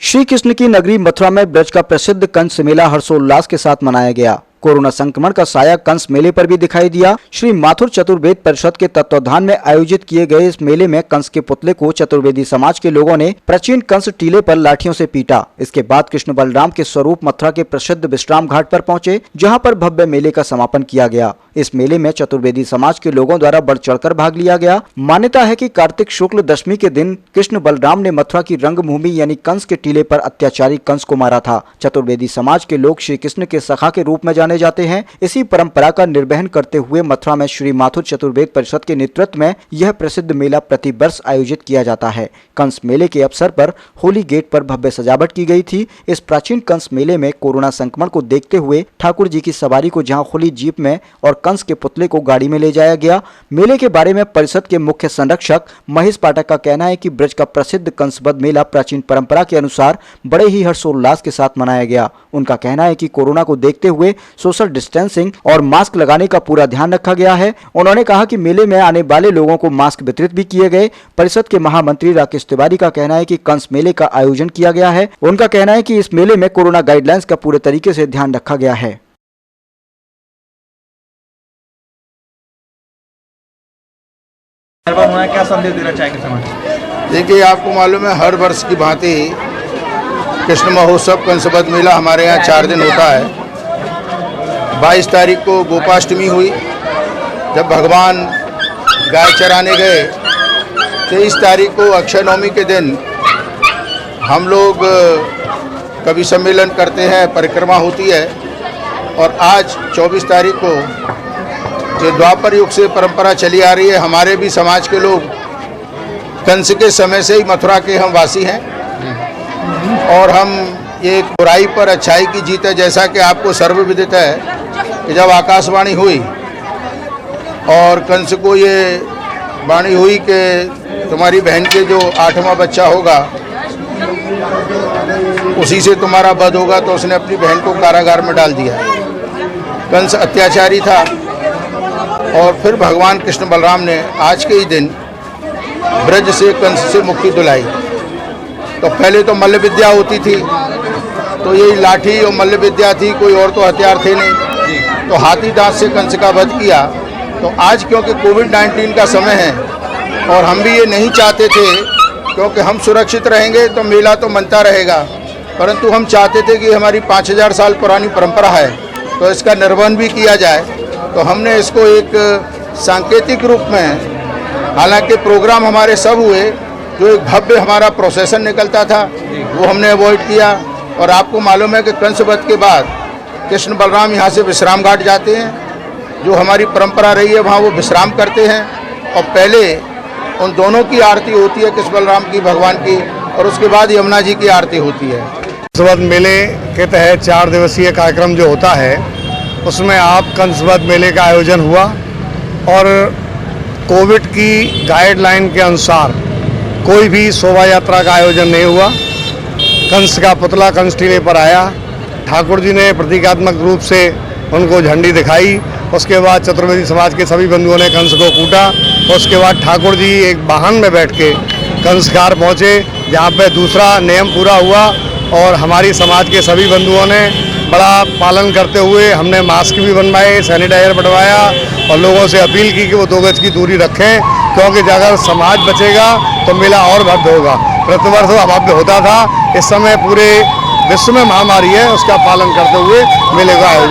श्री कृष्ण की नगरी मथुरा में ब्रज का प्रसिद्ध कंस मेला हर्षोल्लास के साथ मनाया गया। कोरोना संक्रमण का साया कंस मेले पर भी दिखाई दिया। श्री माथुर चतुर्वेद परिषद के तत्वाधान में आयोजित किए गए इस मेले में कंस के पुतले को चतुर्वेदी समाज के लोगों ने प्राचीन कंस टीले पर लाठियों से पीटा। इसके बाद कृष्ण बलराम के स्वरूप मथुरा के प्रसिद्ध विश्राम घाट पर पहुंचे, जहां पर भव्य मेले का समापन किया गया। इस मेले में चतुर्वेदी समाज के लोगों द्वारा बढ़ चढ़कर भाग लिया गया। मान्यता है कि कार्तिक शुक्ल दशमी के दिन कृष्ण बलराम ने मथुरा की रंगभूमि यानी कंस के टीले पर अत्याचारी कंस को मारा था। चतुर्वेदी समाज के लोग श्री कृष्ण के सखा के रूप में जाने जाते हैं। इसी परंपरा का निर्वहन करते हुए मथुरा में श्री माथुर चतुर्वेद परिषद के नेतृत्व में यह प्रसिद्ध मेला प्रति वर्ष आयोजित किया जाता है। कंस मेले के अवसर पर होली गेट पर भव्य सजावट की गई थी। इस प्राचीन कंस मेले में कोरोना संक्रमण को देखते हुए ठाकुर जी की सवारी को जहां खुली जीप में और कंस के पुतले को गाड़ी में ले जाया गया। मेले के बारे में परिषद के मुख्य संरक्षक महेश पाठक का कहना है कि ब्रज का प्रसिद्ध कंसवध मेला प्राचीन परंपरा के अनुसार बड़े ही हर्षोल्लास के साथ मनाया गया। उनका कहना है कि कोरोना को देखते हुए सोशल डिस्टेंसिंग और मास्क लगाने का पूरा ध्यान रखा गया है। उन्होंने कहा कि मेले में आने वाले लोगों को मास्क वितरित भी किए गए। परिषद के महामंत्री राकेश तिवारी का कहना है कि कंस मेले का आयोजन किया गया है। उनका कहना है कि इस मेले में कोरोना गाइडलाइंस का पूरे तरीके से ध्यान रखा गया है। क्या संदेश देना चाहेंगे समाज? देखिए, आपको मालूम है हर वर्ष की भांति कृष्ण महोत्सव कंसवध मेला हमारे यहाँ 4 दिन होता है। 22 तारीख को गोपाष्टमी हुई, जब भगवान गाय चराने गए। 23 तारीख को अक्षय नवमी के दिन हम लोग कवि सम्मेलन करते हैं, परिक्रमा होती है। और आज 24 तारीख को जो द्वापर युग से परंपरा चली आ रही है, हमारे भी समाज के लोग कंस के समय से ही मथुरा के हम वासी हैं और हम ये बुराई पर अच्छाई की जीत है। जैसा कि आपको सर्वविदित है कि जब आकाशवाणी हुई और कंस को ये वाणी हुई कि तुम्हारी बहन के जो 8वां बच्चा होगा उसी से तुम्हारा वध होगा, तो उसने अपनी बहन को कारागार में डाल दिया। कंस अत्याचारी था और फिर भगवान कृष्ण बलराम ने आज के ही दिन ब्रज से कंस से मुक्ति दिलाई। तो पहले तो मल्ल विद्या होती थी, तो यही लाठी और मल्ल विद्या थी, कोई और तो हथियार थे नहीं। तो हाथी दांत से कंस का वध किया। तो आज क्योंकि कोविड-19 का समय है और हम भी ये नहीं चाहते थे, क्योंकि हम सुरक्षित रहेंगे तो मेला तो मनता रहेगा, परंतु हम चाहते थे कि हमारी 5000 साल पुरानी परंपरा है तो इसका निर्वहन भी किया जाए। तो हमने इसको एक सांकेतिक रूप में, हालांकि प्रोग्राम हमारे सब हुए, जो एक भव्य हमारा प्रोसेसन निकलता था वो हमने अवॉइड किया। और आपको मालूम है कि कंसवध के बाद कृष्ण बलराम यहाँ से विश्राम घाट जाते हैं, जो हमारी परंपरा रही है वहाँ वो विश्राम करते हैं और पहले उन दोनों की आरती होती है, कृष्ण बलराम की, भगवान की, और उसके बाद यमुना जी की आरती होती है। कंसवध मेले के तहत 4 दिवसीय कार्यक्रम जो होता है उसमें आप कंसवध मेले का आयोजन हुआ और कोविड की गाइडलाइन के अनुसार कोई भी शोभा यात्रा का आयोजन नहीं हुआ। कंस का पुतला कंस टीले पर आया, ठाकुर जी ने प्रतीकात्मक रूप से उनको झंडी दिखाई। उसके बाद चतुर्वेदी समाज के सभी बंधुओं ने कंस को कूटा। उसके बाद ठाकुर जी एक वाहन में बैठ के कंसघाट पहुँचे, जहाँ पे दूसरा नियम पूरा हुआ और हमारी समाज के सभी बंधुओं ने बड़ा पालन करते हुए हमने मास्क भी बनवाए, सैनिटाइजर बनवाया और लोगों से अपील की कि वो 2 गज की दूरी रखें, क्योंकि अगर समाज बचेगा तो मेला और भव्य होगा। प्रतिवर्ष भव्य होता था, इस समय पूरे विश्व में महामारी है, उसका पालन करते हुए मेले का आयोजन